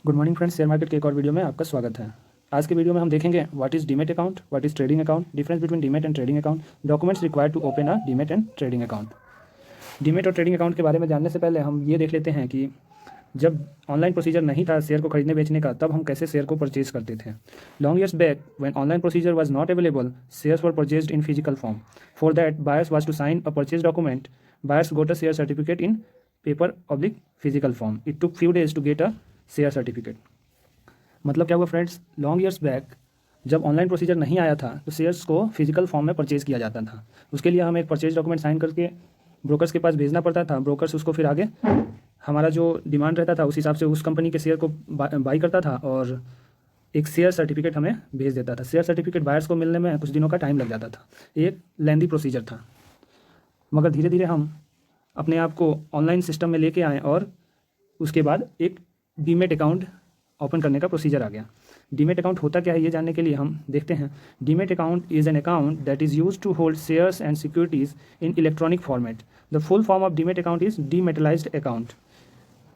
Good morning friends, share market के एक और वीडियो में आपका स्वागत है। आज के वीडियो में हम देखेंगे what is demat account, what is trading account, difference between demat and trading account, documents required to open a demat and trading account. Demat और ट्रेडिंग अकाउंट के बारे में जानने से पहले हम ये देख लेते हैं कि जब ऑनलाइन प्रोसीजर नहीं था शेयर को खरीदने बेचने का, तब हम कैसे शेयर को परचेज करते थे। Long years back when online procedure was not available, shares were purchased in physical form. For that buyers was to sign a purchase document, buyers got a share certificate in paper oblique physical form. It took few days to get a share certificate. मतलब क्या हुआ friends, long years back जब online procedure नहीं आया था तो shares को physical form में परचेज किया जाता था। उसके लिए हमें एक परचेज डॉक्यूमेंट साइन करके ब्रोकर्स के पास भेजना पड़ता था। ब्रोकर्स उसको फिर आगे हमारा जो डिमांड रहता था उस हिसाब से उस कंपनी के शेयर को बाई करता था और एक शेयर सर्टिफिकेट हमें भेज देता था। शेयर सर्टिफिकेट बायर्स को मिलने में कुछ दिनों का टाइम लग जाता था। एक लेंदी प्रोसीजर था, मगर धीरे धीरे हम अपने आप को ऑनलाइन सिस्टम में लेके आए और उसके बाद एक डीमेट अकाउंट ओपन करने का प्रोसीजर आ गया। डीमेट अकाउंट होता क्या है ये जानने के लिए हम देखते हैं। Demat account is an account that is used to hold shares and securities in electronic format. The full form of demat account is dematerialised account.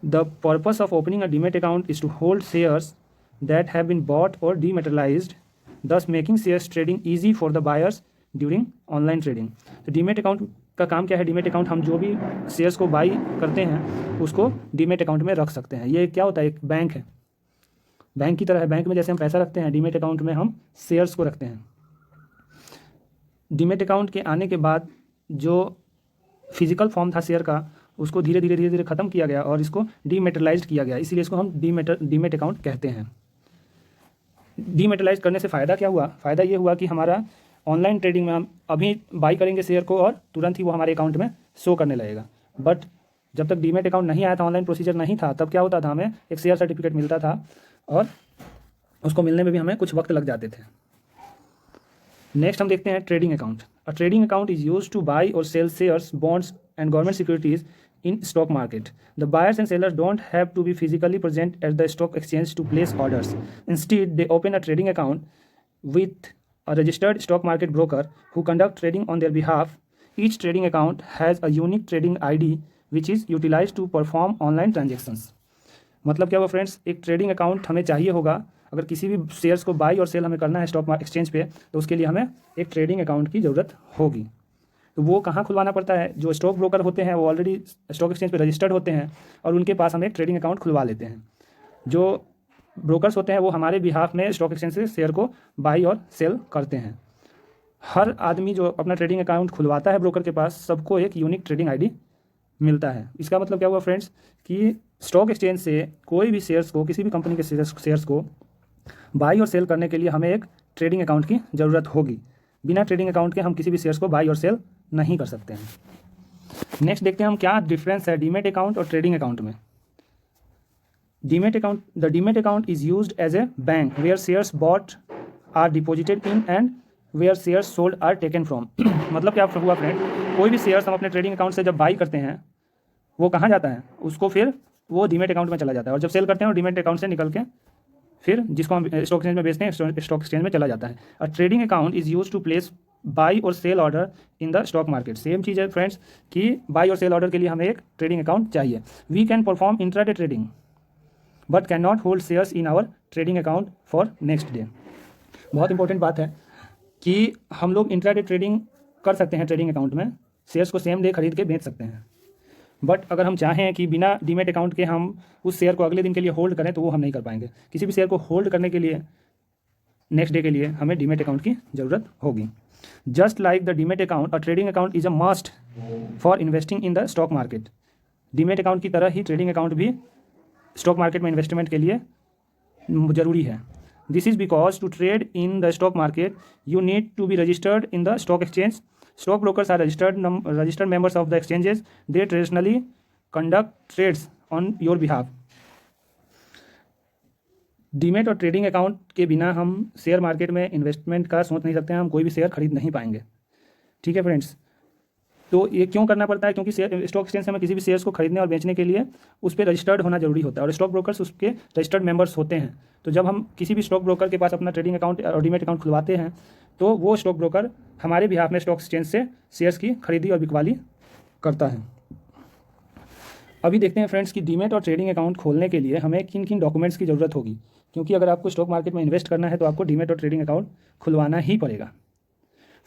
The purpose of opening a demat account is to hold shares that have been bought और dematerialised, thus making shares trading easy for the buyers during online trading। तो demat account का काम क्या है? Demat account हम जो भी shares को बाई करते हैं उसको डीमेट अकाउंट में रख सकते हैं। ये क्या होता है? एक बैंक है, बैंक की तरह है। बैंक में जैसे हम पैसा रखते हैं, डीमेट अकाउंट में हम शेयर्स को रखते हैं। डीमेट अकाउंट के आने के बाद जो फिजिकल फॉर्म था शेयर का, उसको धीरे धीरे ख़त्म किया गया और इसको डीमेटलाइज्ड किया गया, इसीलिए इसको हम डीमेट अकाउंट कहते हैं। डीमेटलाइज करने से फ़ायदा क्या हुआ? फ़ायदा ये हुआ कि हमारा ऑनलाइन ट्रेडिंग में हम अभी बाई करेंगे शेयर को और तुरंत ही वो हमारे अकाउंट में शो करने लगेगा। बट जब तक डीमेट अकाउंट नहीं आया था, ऑनलाइन प्रोसीजर नहीं था, तब क्या होता था, हमें एक शेयर सर्टिफिकेट मिलता था और उसको मिलने में भी हमें कुछ वक्त लग जाते थे। नेक्स्ट हम देखते हैं trading account. A trading account is use to buy और sell shares, bonds and government securities in stock market. The buyers and sellers don't have to be physically present at the stock exchange to place orders. Instead, they open a trading account with a registered stock market broker who conduct trading on their behalf. Each trading account has a unique trading ID which is utilized to perform online transactions. मतलब क्या हुआ friends, एक trading account हमें चाहिए होगा। अगर किसी भी शेयर्स को बाई और सेल हमें करना है स्टॉक एक्सचेंज पे, तो उसके लिए हमें एक ट्रेडिंग अकाउंट की ज़रूरत होगी। तो वो कहाँ खुलवाना पड़ता है? जो स्टॉक ब्रोकर होते हैं वो ऑलरेडी स्टॉक एक्सचेंज पे रजिस्टर्ड होते हैं और उनके पास हम एक ट्रेडिंग अकाउंट खुलवा लेते हैं। जो ब्रोकर्स होते हैं वो हमारे बिहाफ में स्टॉक एक्सचेंज से शेयर को बाई और सेल करते हैं। हर आदमी जो अपना ट्रेडिंग अकाउंट खुलवाता है ब्रोकर के पास, सबको एक यूनिक ट्रेडिंग आईडी मिलता है। इसका मतलब क्या हुआ फ्रेंड्स कि स्टॉक एक्सचेंज से कोई भी शेयर्स को, किसी भी कंपनी के शेयर्स को बाई और सेल करने के लिए हमें एक ट्रेडिंग अकाउंट की ज़रूरत होगी। बिना ट्रेडिंग अकाउंट के हम किसी भी शेयर्स को बाई और सेल नहीं कर सकते हैं। नेक्स्ट देखते हैं हम क्या डिफरेंस है डीमेट अकाउंट और ट्रेडिंग अकाउंट में। The demat account is used as a bank where shares bought are deposited in and where shares sold are taken from. मतलब क्या हुआ फ्रेंड, कोई भी शेयर्स हम अपने ट्रेडिंग अकाउंट से जब बाई करते हैं वो कहाँ जाता है? उसको फिर वो डीमेट अकाउंट में चला जाता है, और जब सेल करते हैं वो डीमेट अकाउंट से निकल के फिर जिसको हम स्टॉक एक्सचेंज में बेचते हैं स्टॉक एक्सचेंज में चला जाता है। A trading account is use to place buy और sell order in the stock market. Same चीज़ है फ्रेंड्स कि बाई और सेल ऑर्डर के लिए हमें एक ट्रेडिंग अकाउंट चाहिए। We can perform intraday trading but can not hold shares in our trading account for next day. बहुत इंपॉर्टेंट बात है कि हम लोग इंट्राडे ट्रेडिंग कर सकते हैं ट्रेडिंग अकाउंट में, शेयर्स को सेम डे खरीद के बेच सकते हैं। बट अगर हम चाहें कि बिना डीमेट अकाउंट के हम उस शेयर को अगले दिन के लिए होल्ड करें तो वो हम नहीं कर पाएंगे। किसी भी शेयर को होल्ड करने के लिए नेक्स्ट डे के लिए हमें डीमेट अकाउंट की ज़रूरत होगी। Just like the demat account, a trading account is a must for investing in the stock market. Demat account की तरह ही ट्रेडिंग अकाउंट भी स्टॉक मार्केट में इन्वेस्टमेंट के लिए ज़रूरी है। This is because to trade in the stock market you need to be registered in the stock exchange. Stock brokers are registered members of the exchanges. They traditionally conduct trades on your behalf. Demat और trading account के बिना हम share market में investment का सोच नहीं सकते हैं। हम कोई भी शेयर खरीद नहीं पाएंगे। ठीक है फ्रेंड्स, तो ये क्यों करना पड़ता है? क्योंकि स्टॉक एक्सचेंज से हमें किसी भी शेयर्स को खरीदने और बेचने के लिए उस पर रजिस्टर्ड होना जरूरी होता है और स्टॉक ब्रोकर्स उसके रजिस्टर्ड मेंबर्स होते हैं। तो जब हम किसी भी स्टॉक ब्रोकर के पास अपना ट्रेडिंग अकाउंट और डीमेट अकाउंट खुलवाते हैं तो वो स्टॉक ब्रोकर हमारे बिहाफ में स्टॉक एक्सचेंज से शेयर्स की खरीदी और बिकवाली करता है। अभी देखते हैं फ्रेंड्स कि डीमेट और ट्रेडिंग अकाउंट खोलने के लिए हमें किन किन डॉक्यूमेंट्स की ज़रूरत होगी, क्योंकि अगर आपको स्टॉक मार्केट में इन्वेस्ट करना है तो आपको डीमेट और ट्रेडिंग अकाउंट खुलवाना ही पड़ेगा।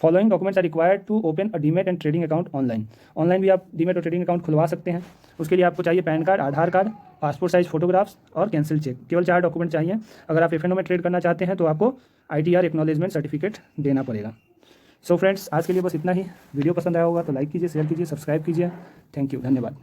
Following documents are required to open a demat and trading account online. Online भी आप डीमेट और ट्रेडिंग अकाउंट खुलवा सकते हैं। उसके लिए आपको चाहिए पैन कार्ड, आधार कार्ड, पासपोर्ट साइज फोटोग्राफ्स और कैंसिल चेक। केवल 4 डॉक्यूमेंट चाहिए। अगर आप एफएनओ में ट्रेड करना चाहते हैं तो आपको ITR एक्नॉलेजमेंट सर्टिफिकेट देना पड़ेगा। सो फ्रेंड्स, आज के लिए बस इतना ही। वीडियो पसंद आया होगा तो लाइक कीजिए, शेयर कीजिए, सब्सक्राइब कीजिए। थैंक यू, धन्यवाद।